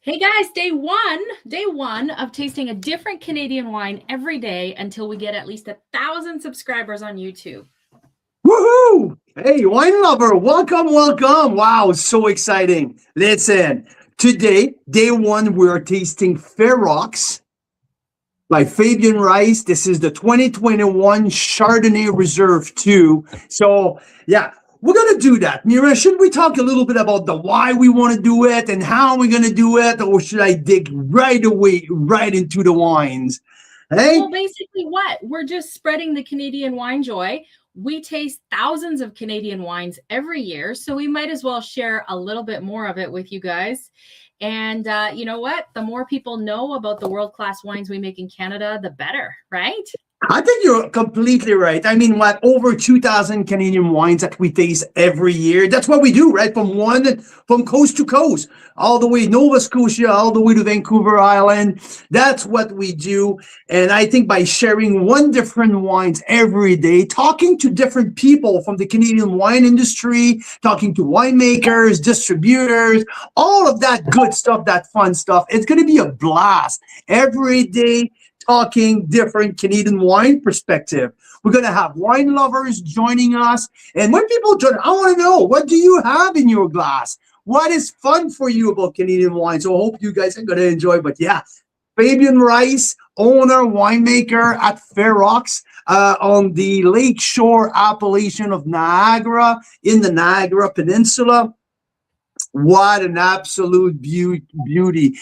Hey guys, day one of tasting a different Canadian wine every day until we get at least 1,000 subscribers on YouTube. Woohoo! Hey, wine lover, welcome, welcome. Wow, so exciting. Listen, today, day one, we're tasting Ferox by Fabian Rice. This is the 2021 Chardonnay Reserve 2. So, yeah, we're going to do that. Mira, should we talk a little bit about the why we want to do it and how we're going to do it? Or should I dig right away, right into the wines? Hey? Well, basically what? We're just spreading the Canadian wine joy. We taste thousands of Canadian wines every year, so we might as well share a little bit more of it with you guys. And you know what? The more people know about the world-class wines we make in Canada, the better, right? I think you're completely right. I mean, what, over 2,000 Canadian wines that we taste every year. That's what we do, right? From coast to coast, all the way Nova Scotia, all the way to Vancouver Island. That's what we do. And I think by sharing one different wines every day, talking to different people from the Canadian wine industry, talking to winemakers, distributors, all of that good stuff, that fun stuff, it's going to be a blast every day. Talking different Canadian wine perspective. We're going to have wine lovers joining us. And when people join, I want to know, what do you have in your glass? What is fun for you about Canadian wine? So I hope you guys are going to enjoy. But yeah, Fabian Rice, owner, winemaker at Ferox on the lakeshore appellation of Niagara in the Niagara Peninsula. What an absolute beauty.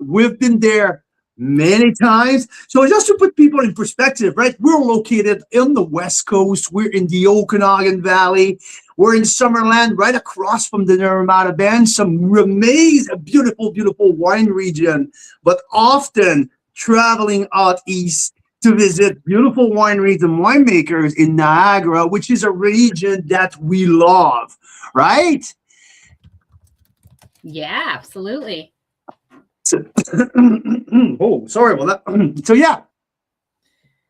We've been there many times. So just to put people in perspective, right? We're located in the West Coast. We're in the Okanagan Valley. We're in Summerland, right across from the Narmada Bend. Some amazing, beautiful, beautiful wine region, but often traveling out east to visit beautiful wineries and winemakers in Niagara, which is a region that we love, right? Yeah, absolutely. Oh, sorry about that. So yeah,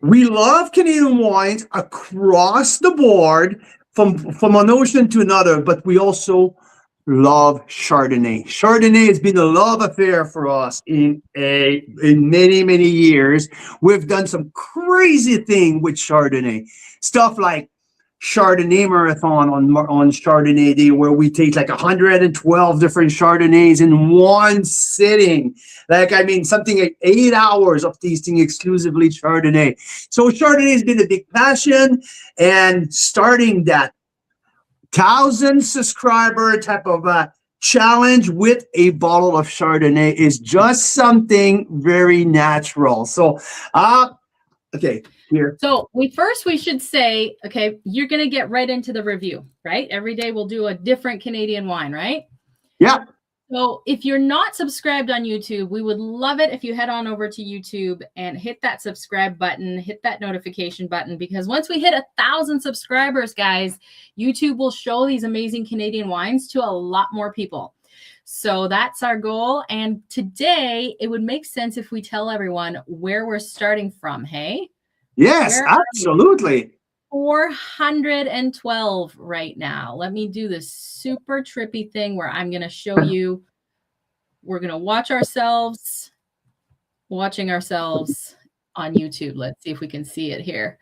we love Canadian wines across the board from one ocean to another, but we also love Chardonnay. Chardonnay has been a love affair for us in many years. We've done some crazy thing with Chardonnay, stuff like Chardonnay marathon on Chardonnay Day, where we taste like 112 different Chardonnays in one sitting. Like, I mean, something like 8 hours of tasting exclusively Chardonnay. So Chardonnay has been a big passion, and starting that 1,000 subscriber type of challenge with a bottle of Chardonnay is just something very natural. So, okay. Here. So we should say, okay, you're going to get right into the review, right? Every day we'll do a different Canadian wine, right? Yeah. So if you're not subscribed on YouTube, we would love it if you head on over to YouTube and hit that subscribe button, hit that notification button, because once we hit 1,000 subscribers, guys, YouTube will show these amazing Canadian wines to a lot more people. So that's our goal. And today it would make sense if we tell everyone where we're starting from, hey? Yes, absolutely. 412 right now. Let me do this super trippy thing where I'm going to show you. We're going to watching ourselves on YouTube. Let's see if we can see it here.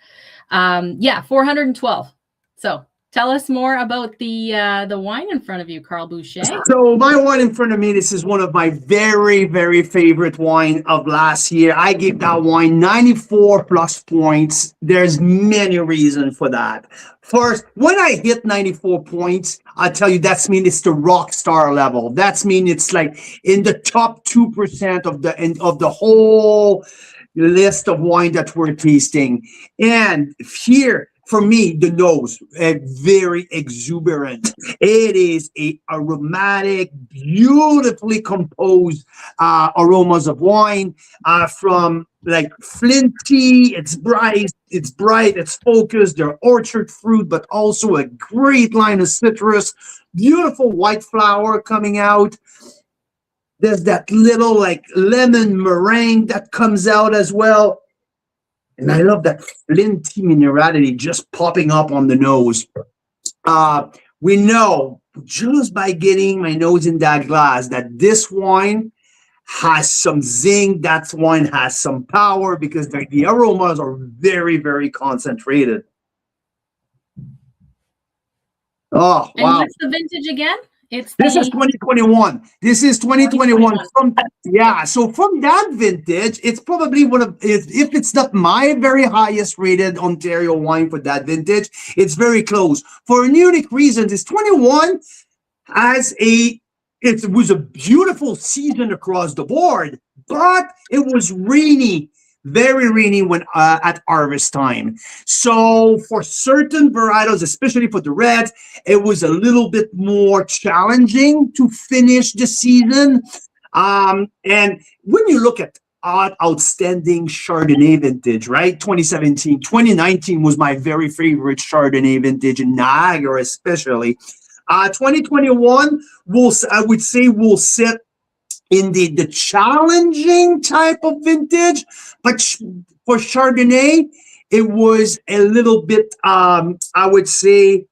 Yeah, 412. So tell us more about the wine in front of you, Carl Boucher. So my wine in front of me, this is one of my very favorite wine of last year. I gave that wine 94 plus points. There's many reasons for that. First, when I hit 94 points, I tell you, that's mean it's the rock star level. That's mean it's like in the top 2% of the whole list of wine that we're tasting. And here, for me, the nose, very exuberant. It is a aromatic, beautifully composed aromas of wine from like flinty. It's bright, it's focused. They're orchard fruit, but also a great line of citrus. Beautiful white flower coming out. There's that little like lemon meringue that comes out as well. And I love that flinty minerality just popping up on the nose. We know just by getting my nose in that glass that this wine has some zing. That wine has some power because the aromas are very, very concentrated. Oh, And wow. what's the vintage again? This is 2021. This is 2021. Yeah, so from that vintage, it's probably one of, if it's not my very highest rated Ontario wine for that vintage, it's very close. For unique reasons, it's 21 as it was a beautiful season across the board, but it was rainy, very rainy when at harvest time. So for certain varietals, especially for the reds, it was a little bit more challenging to finish the season. And when you look at outstanding Chardonnay vintage, right? 2017, 2019 was my very favorite Chardonnay vintage in Niagara, especially. 2021, I would say will sit in the challenging type of vintage, but for Chardonnay, it was a little bit, I would say,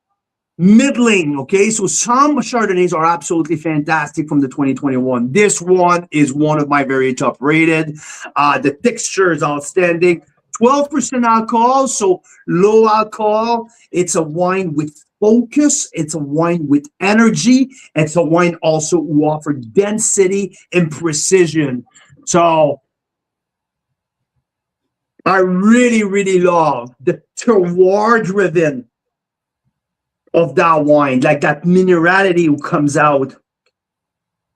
middling. Okay, so some Chardonnays are absolutely fantastic from the 2021. This one is one of my very top rated. The texture is outstanding. 12% alcohol, so low alcohol. It's a wine with focus. It's a wine with energy. It's a wine also who offers density and precision. So I really, really love the terroir driven of that wine, like that minerality who comes out.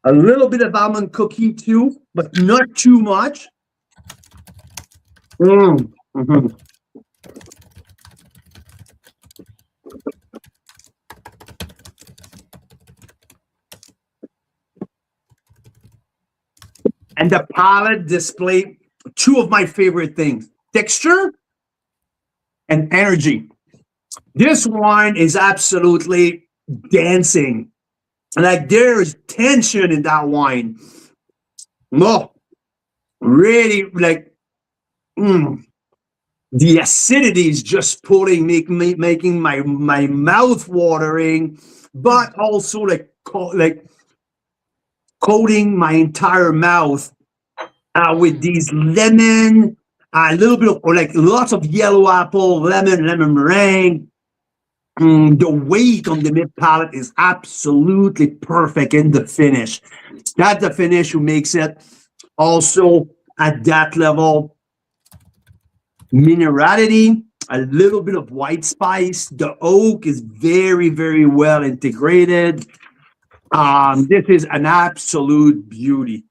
A little bit of almond cookie too, but not too much. Mm-hmm. And the palette display two of my favorite things: texture and energy. This wine is absolutely dancing. Like there is tension in that wine. Oh, really like the acidity is just pulling, making my mouth watering, but also like coating my entire mouth with these lemon, a little bit of, or like lots of yellow apple, lemon meringue. The weight on the mid palate is absolutely perfect in the finish. That's the finish who makes it also at that level. Minerality, a little bit of white spice. The oak is very, very well integrated. This is an absolute beauty.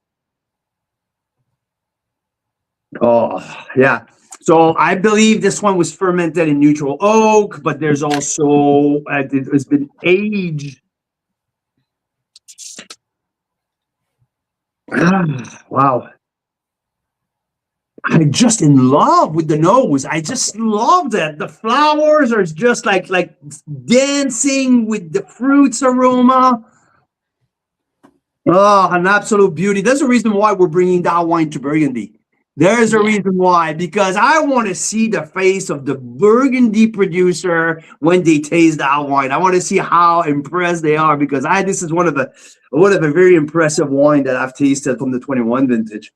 Oh, yeah. So I believe this one was fermented in neutral oak, but there's also, it's been aged. Wow. I'm just in love with the nose. I just love that. The flowers are just like dancing with the fruits aroma. Oh, an absolute beauty. There's a reason why we're bringing that wine to Burgundy. There's a reason why, because I want to see the face of the Burgundy producer when they taste that wine. I want to see how impressed they are, because this is one of a very impressive wine that I've tasted from the 21 vintage.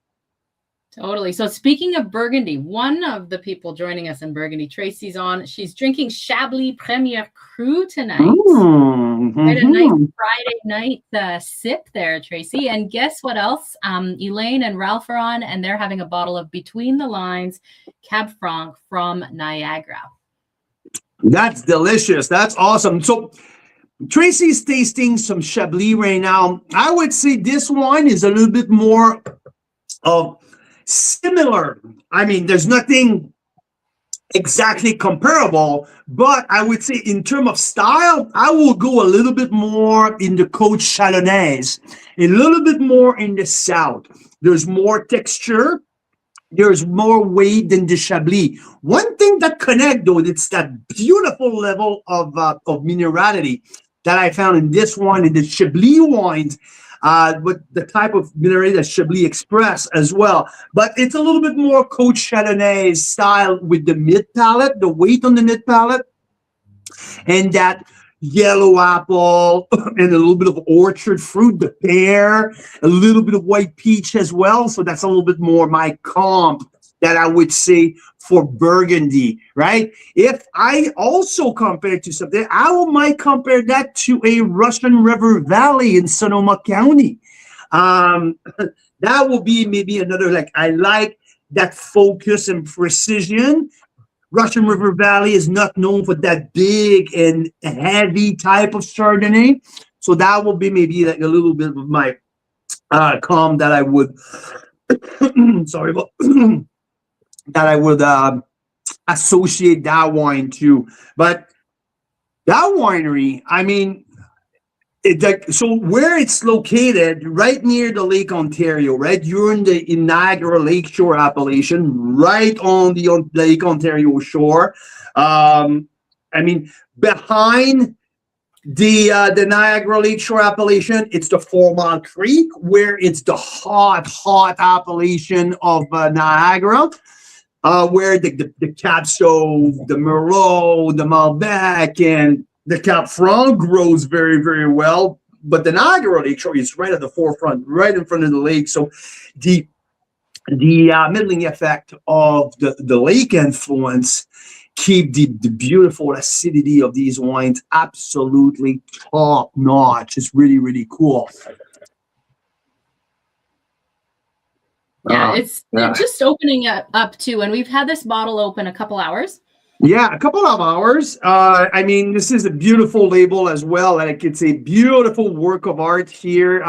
Totally. So speaking of Burgundy, one of the people joining us in Burgundy, Tracy's on. She's drinking Chablis Premier Cru tonight. Quite a nice Friday night sip there, Tracy. And guess what else? Elaine and Ralph are on, and they're having a bottle of Between the Lines Cab Franc from Niagara. That's delicious. That's awesome. So Tracy's tasting some Chablis right now. I would say this wine is a little bit more of similar. I mean, there's nothing exactly comparable, but I would say in terms of style, I will go a little bit more in the Côte Chalonnaise, a little bit more in the south. There's more texture. There's more weight than the Chablis. One thing that connect though, it's that beautiful level of minerality that I found in this wine, in the Chablis wines. With the type of minerality that Chablis express as well. But it's a little bit more Côte Chalonnaise style with the mid palate, the weight on the mid palate, and that yellow apple, and a little bit of orchard fruit, the pear, a little bit of white peach as well. So that's a little bit more my comp that I would say for Burgundy, right? If I also compare it to something, might compare that to a Russian River Valley in Sonoma County. Um, that will be maybe another, like, I like that focus and precision. Russian River Valley is not known for that big and heavy type of Chardonnay. So that will be maybe like a little bit of my calm that I would, sorry, but that I would associate that wine to. But that winery, I mean, so where it's located, right near the Lake Ontario, right? You're in Niagara Lakeshore appellation, right on the Lake Ontario shore. I mean, behind the Niagara Lakeshore appellation, it's the 4 Mile Creek, where it's the hot appellation of Niagara. Where the Cab Sauv, the Merlot, the Malbec, and the Cab Franc grows very, very well. But the Niagara Lakeshore is right at the forefront, right in front of the lake. So the middling effect of the lake influence keep the beautiful acidity of these wines absolutely top notch. It's really, really cool. Yeah, it's just opening up too, and we've had this bottle open a couple hours. Yeah, a couple of hours. I mean, this is a beautiful label as well. Like, it's a beautiful work of art here.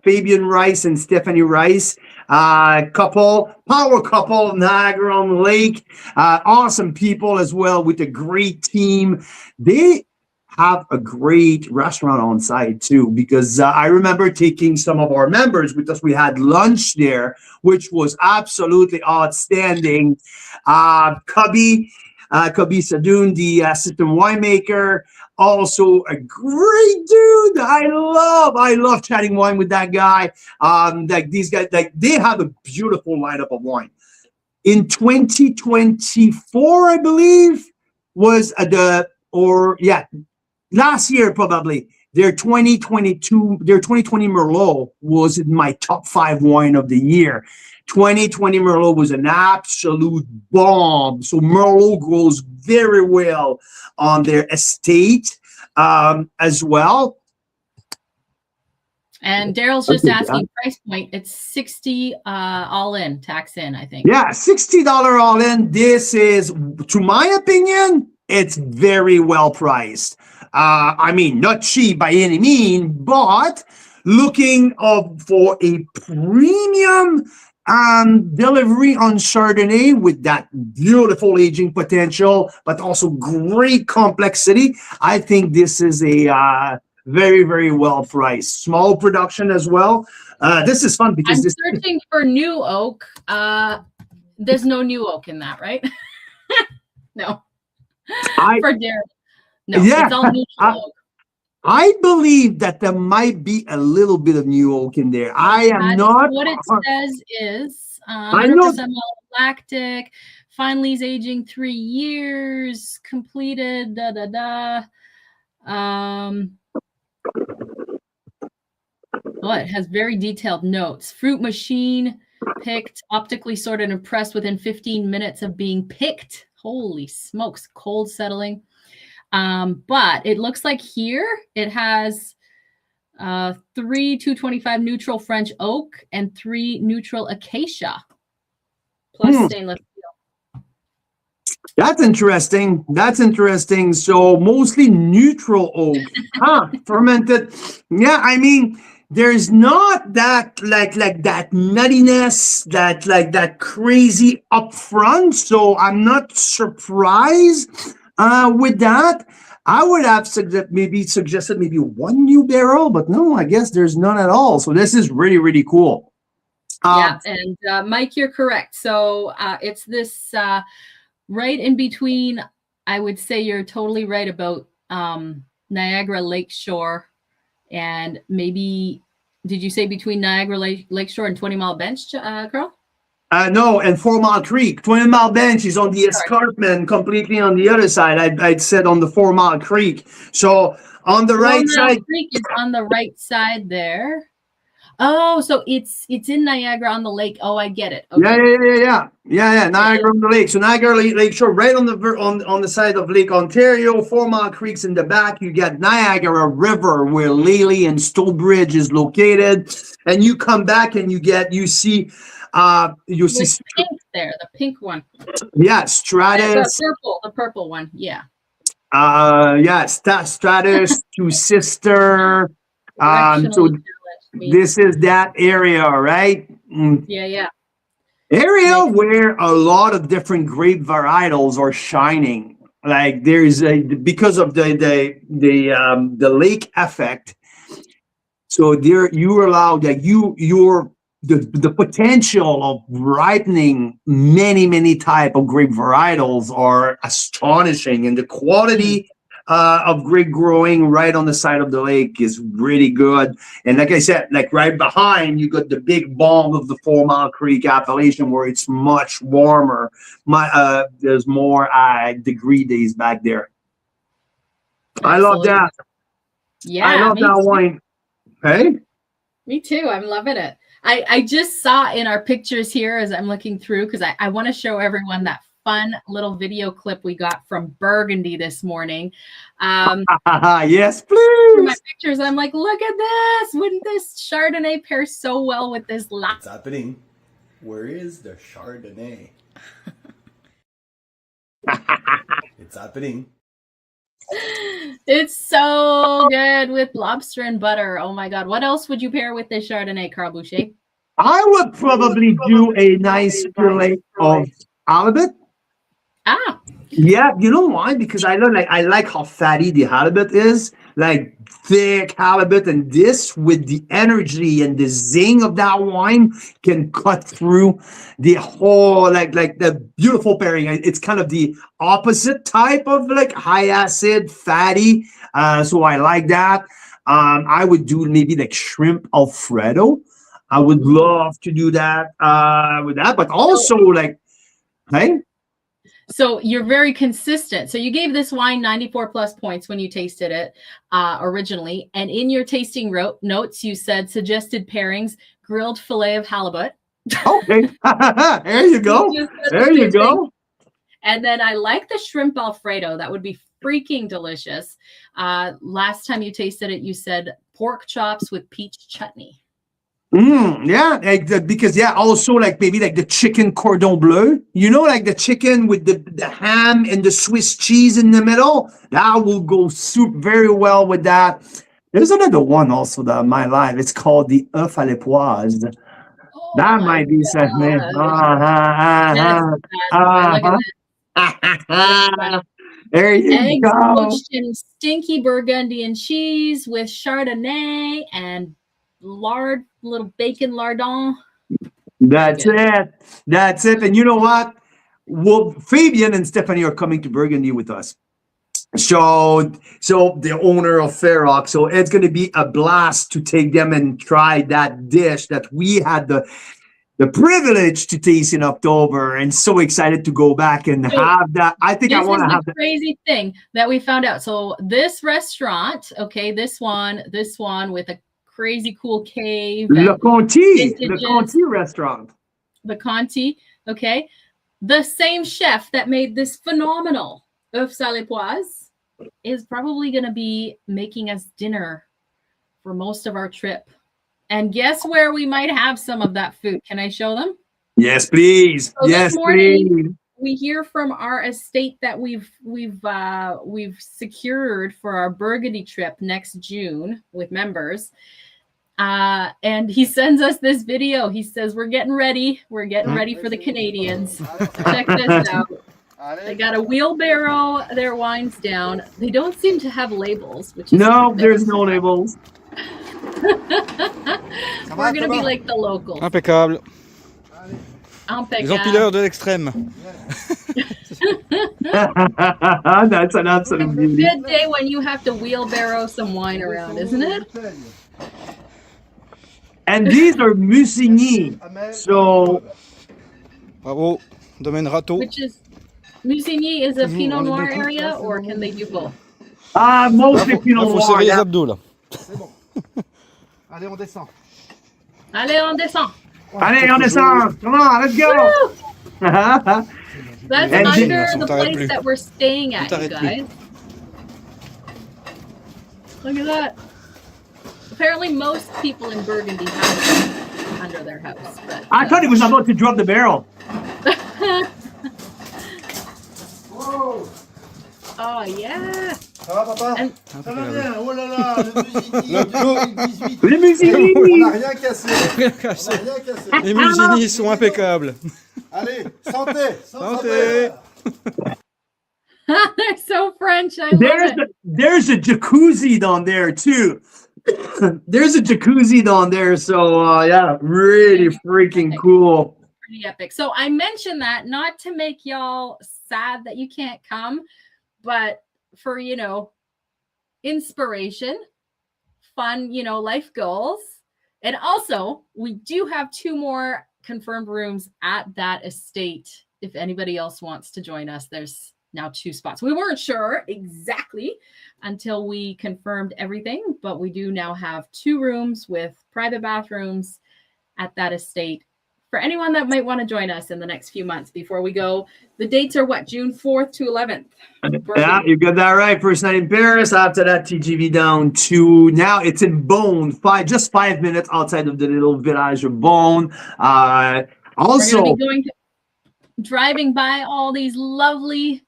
Fabian Rice and Stephanie Rice, power couple, Niagara on the Lake. Awesome people as well, with a great team. They have a great restaurant on site too, because I remember taking some of our members with us. We had lunch there, which was absolutely outstanding. Cubby Sadoun, the assistant winemaker, also a great dude. I love chatting wine with that guy. Like, these guys, like, they have a beautiful lineup of wine. In 2024, I believe, was last year probably, their 2020 Merlot was in my top 5 wine of the year. 2020 Merlot was an absolute bomb. So Merlot grows very well on their estate as well. And Daryl's just asking price point. It's $60 all in, tax in, I think. Yeah, $60 all in. This is, to my opinion, it's very well priced. I mean, not cheap by any means, but looking for a premium delivery on Chardonnay with that beautiful aging potential, but also great complexity. I think this is a very, very well priced. Small production as well. This is fun because I'm searching for new oak. There's no new oak in that, right? No. For Darren. No, yeah, it's all neutral oak. I believe that there might be a little bit of new oak in there. I am not. What it says is 100% lactic, fine lees aging 3 years, completed. Well, it has very detailed notes. Fruit machine picked, optically sorted and pressed within 15 minutes of being picked. Holy smokes, cold settling. But it looks like here it has 3 225 neutral French oak and 3 neutral acacia plus stainless steel. That's interesting. That's interesting. So mostly neutral oak, fermented. Yeah, I mean, there's not that like that nuttiness, that crazy upfront. So I'm not surprised with that. I would have suggested maybe 1 new barrel, but no, I guess there's none at all. So this is really, really cool. Yeah, and Mike, you're correct. So it's this right in between. I would say you're totally right about Niagara Lakeshore, and maybe, did you say between Niagara Lakeshore and 20 Mile Bench, Carl? No, and 4 Mile Creek. 20 Mile Bench is on the escarpment, completely on the other side. I'd said on the 4 Mile Creek. So on the right side. Creek is on the right side there. Oh, so it's in Niagara on the lake. Oh, I get it. Okay. Yeah. Niagara on the lake. So Niagara Lake Shore, right on the side of Lake Ontario. 4 Mile Creek's in the back. You got Niagara River, where Lely and Stowbridge is located, and you come back and you see pink there, the pink one. Yeah, Stratus. The purple one. Yeah. Stratus to Sister. So this is that area, right? Yeah. Area where a lot of different grape varietals are shining. Like because of the lake effect. So there you allow that the potential of ripening many type of grape varietals are astonishing, and the quality of grape growing right on the side of the lake is really good. And like I said, like right behind, you got the big bomb of the 4 Mile Creek appellation, where it's much warmer. There's more degree days back there. Absolutely. I love that. Yeah, I love that wine. Hey, me too. I'm loving it. I just saw in our pictures here as I'm looking through, because I want to show everyone that fun little video clip we got from Burgundy this morning. Yes, please. In my pictures, I'm like, look at this. Wouldn't this Chardonnay pair so well with this? What's happening? Where is the Chardonnay? It's happening. It's so good with lobster and butter. Oh my God. What else would you pair with this Chardonnay, Carl Boucher? I would probably do a nice fillet of halibut. Yeah, you know why? Because I like how fatty the halibut is, like thick halibut, and this with the energy and the zing of that wine can cut through the whole like the beautiful pairing. It's kind of the opposite type of like high acid fatty. So I like that. I would do maybe like shrimp Alfredo. I would love to do that with that, but also like, hey. So you're very consistent. So you gave this wine 94 plus points when you tasted it originally. And in your tasting notes, you said suggested pairings, grilled fillet of halibut. Okay. There you go. There you go. And then I like the shrimp Alfredo. That would be freaking delicious. Last time you tasted it, you said pork chops with peach chutney. Yeah, because also like maybe like the chicken cordon bleu, like the chicken with the ham and the Swiss cheese in the middle, that will go very well with that. There's another one also that in my life, it's called the œuf à l'époise. That might be something. There you Eggs go. poached in stinky Burgundian cheese with Chardonnay and little bacon lardon. That's it. And you know what? Well, Fabian and Stephanie are coming to Burgundy with us. So the owner of Fairrock. So it's going to be a blast to take them and try that dish that we had the privilege to taste in October, and so excited to go back and have that. I think I want to have the crazy thing that we found out. So this restaurant, okay, this one with a crazy cool cave. Le Conti restaurant. The Conti, okay. The same chef that made this phenomenal œuf à l'époise is probably going to be making us dinner for most of our trip. And guess where we might have some of that food? Can I show them? Yes, please. So yes, please. We hear from our estate that we've secured for our Burgundy trip next June with members. And he sends us this video. He says, we're getting ready. We're getting ready for the Canadians. Check this out. They got a wheelbarrow their wines down. They don't seem to have labels. Which is there's no labels. We're going to be like the locals. Impeccable. Les empileurs de l'extrême. That's an absolute beauty. Good day when you have to wheelbarrow some wine around, isn't it? And these are Musigny. So Bravo. Domaine Râteau. Which is Musigny is a Pinot Noir area, or can they do both? Mostly Pinot Faut Noir. serrer les Yeah. abdos là. C'est bon. Allez, on descend. Allez, on descend. Allez, on descend. Come on, let's go. That's And under on the t'arrête place plus. that we're staying at, On you t'arrête plus. guys. Look at that. Apparently, most people in Burgundy have it under their house. But, I thought he was about to drop the barrel. Wow. Oh, yeah. Ça va, papa? And- Ça va bien. Oh là là, le Musigny 2018. Le On Musigny. n'a rien cassé. Rien On cassé. n'a rien cassé. Les Musigny sont impeccables. Allez, santé. Santé. They're so French. I love it. There's a jacuzzi down there too. There's a jacuzzi down there, so yeah, really freaking cool. Pretty epic. So I mentioned that not to make y'all sad that you can't come, but for, inspiration, fun, life goals. And also, we do have 2 more confirmed rooms at that estate. If anybody else wants to join us, there's now 2 spots. We weren't sure exactly until we confirmed everything, but we do now have 2 rooms with private bathrooms at that estate for anyone that might want to join us in the next few months before we go. The dates are what? June 4th to 11th. Yeah, you got that right. First night in Paris. After that, TGV down to now it's in Beaune, just 5 minutes outside of the little village of Beaune. We're Also, going to be going driving by all these lovely,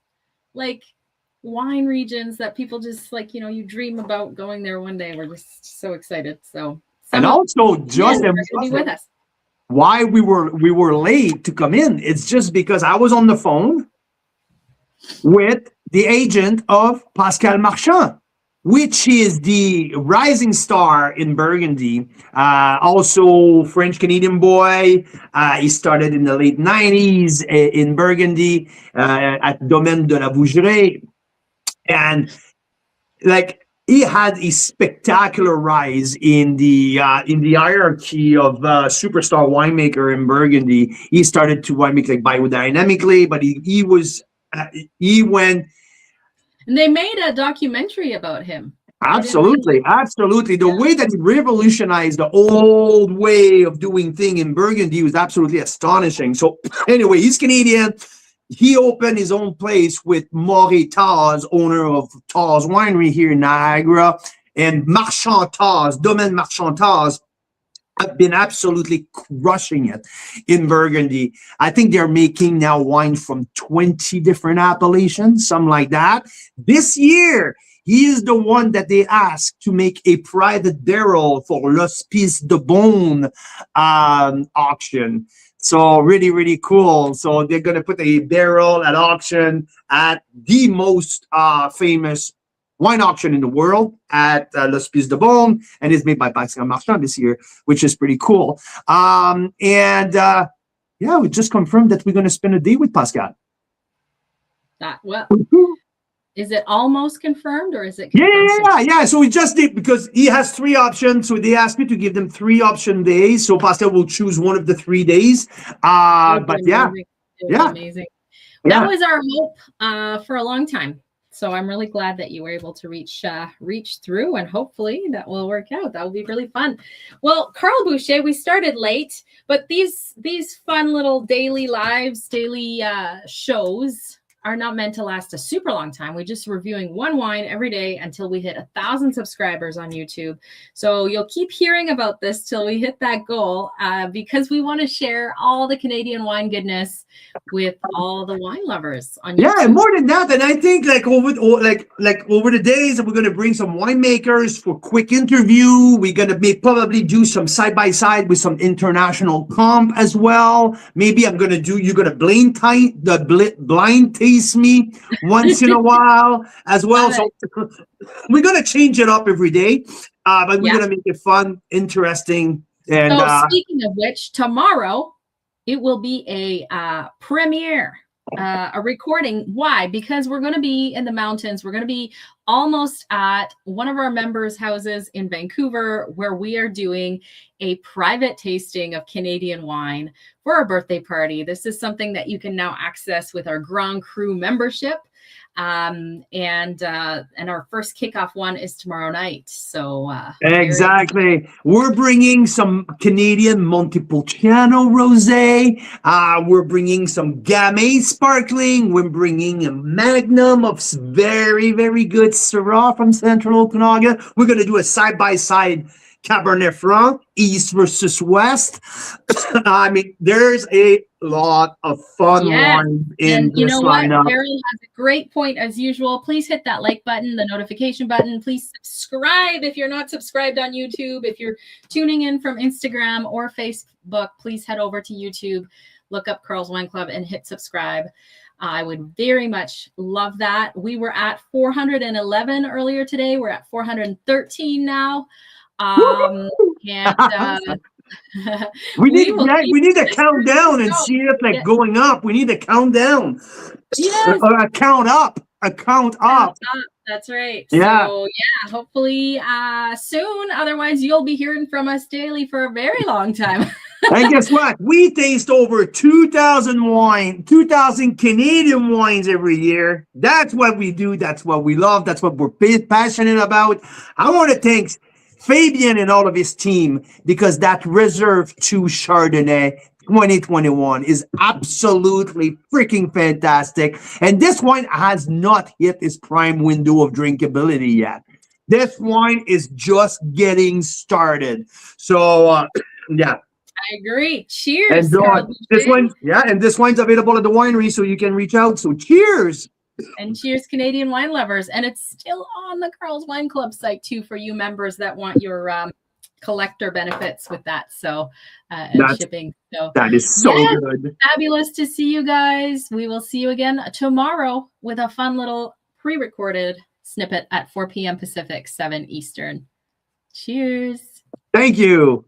wine regions that people just you dream about going there one day. We're just so excited. So, and also just going to be with us. why we were late to come in. It's just because I was on the phone with the agent of Pascal Marchand, which is the rising star in Burgundy. Also French Canadian boy. He started in the late 90s in Burgundy at Domaine de la Vougerie. And he had a spectacular rise in the hierarchy of superstar winemaker in Burgundy. He started to winemaker biodynamically, but he went. And they made a documentary about him. Absolutely. The way that he revolutionized the old way of doing things in Burgundy was absolutely astonishing. So anyway, he's Canadian. He opened his own place with Maury Taz, owner of Taz Winery here in Niagara, and Marchand Taz, Domaine Marchand Taz, have been absolutely crushing it in Burgundy. I think they're making now wine from 20 different appellations, something like that. This year, he is the one that they asked to make a private barrel for l'Hospice de Beaune auction. So really, really cool. So they're going to put a barrel at auction at the most famous wine auction in the world at l'Hospice de Beaune, and it's made by Pascal Marchand this year, which is pretty cool. Yeah, we just confirmed that we're going to spend a day with Pascal. Is it almost confirmed, or is it confirmed? Yeah. So we just did, because he has 3 options. So they asked me to give them 3 option days. So Pascal will choose one of the 3 days. But yeah. Amazing. That was our hope for a long time. So I'm really glad that you were able to reach through, and hopefully that will work out. That will be really fun. Well, Carl Boucher, we started late, but these fun little daily lives, daily shows are not meant to last a super long time. We're just reviewing one wine every day until we hit 1,000 subscribers on YouTube. So you'll keep hearing about this till we hit that goal, because we want to share all the Canadian wine goodness with all the wine lovers on YouTube. Yeah, and more than that, and I think over the days, we're going to bring some winemakers for quick interview. We're going to probably do some side by side with some international comp as well. Maybe you're going to blind taste me once in a while as well. So we're going to change it up every day, but we're going to make it fun, interesting. And so speaking of which, tomorrow it will be a premiere a recording. Why? Because we're going to be in the mountains. We're going to be almost at one of our members' houses in Vancouver, where we are doing a private tasting of Canadian wine for our birthday party. This is something that you can now access with our Grand Cru membership. And our first kickoff one is tomorrow night. So Exactly. We're bringing some Canadian Montepulciano rosé. We're bringing some Gamay sparkling. We're bringing a magnum of very, very good Syrah from Central Okanagan. We're going to do a side-by-side Cabernet Franc, East versus West. I mean, there's a lot of fun wine in you this know what? lineup. Daryl has a great point as usual. Please hit that like button, the notification button. Please subscribe if you're not subscribed on YouTube. If you're tuning in from Instagram or Facebook, please head over to YouTube, look up Carl's Wine Club and hit subscribe. I would very much love that. We were at 411 earlier today. We're at 413 now. We need to count down and see it like going up. We need to count down. Yes. Or a count up. That's right. Yeah. So yeah, hopefully soon. Otherwise, you'll be hearing from us daily for a very long time. And guess what? We taste over 2,000 Canadian wines every year. That's what we do. That's what we love. That's what we're passionate about. I want to thank Fabian and all of his team, because that Reserve 2 Chardonnay 2021 is absolutely freaking fantastic. And this wine has not hit its prime window of drinkability yet. This wine is just getting started. So, yeah. I agree. Cheers. And this wine's available at the winery, so you can reach out. So cheers. And cheers, Canadian wine lovers. And it's still on the Carl's Wine Club site too for you members that want your collector benefits with that. So and shipping. So that is so good. Fabulous to see you guys. We will see you again tomorrow with a fun little pre-recorded snippet at 4 p.m. Pacific, 7 Eastern. Cheers. Thank you.